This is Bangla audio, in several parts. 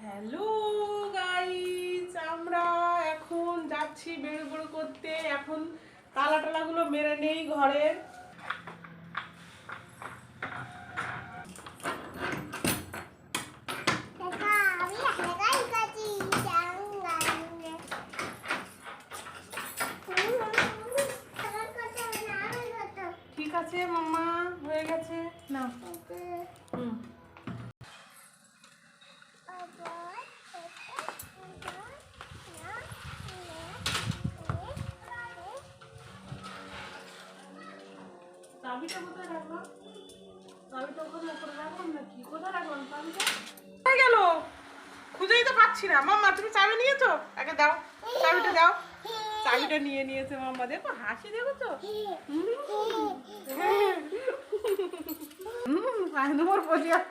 হ্যালো গাইস, আমরা এখন যাচ্ছি বেড়ু বেড়ু করতে। এখন তালা টালাগুলো মেরে নেই ঘরের। ঠিক আছে মাম্মা, হয়ে গেছে না। চাবিটা কোথায় রাখলাম? চাবিটা ওখানে উপরে রাখলাম নাকি? কোথায় রাখলাম চাবিটা? কোথায় গেল? খুঁজেই তো পাচ্ছি না। মাম্মা তুমি চাবি নিয়েছো? আগে দাও, চাবিটা দাও। চাবিটা নিয়ে নিয়েছে মাম্মা। দেখো হাসি, দেখো তো। তোমার বলি আর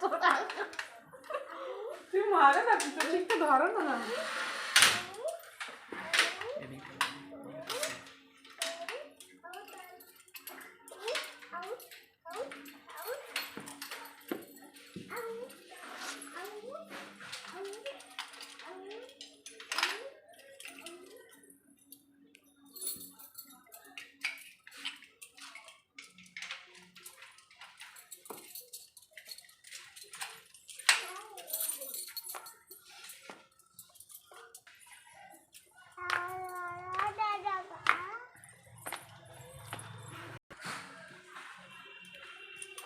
তুমি মারে না, পিছন দিকটা ধরো না।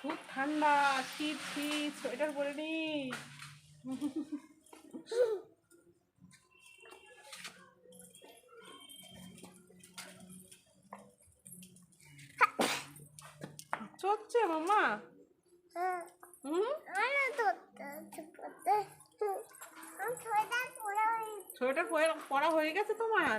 খুব ঠান্ডা, শীত শীত, সোয়েটার পরে নি। চলছে মামা। সোয়েটার পরা হয়ে গেছে তোমার?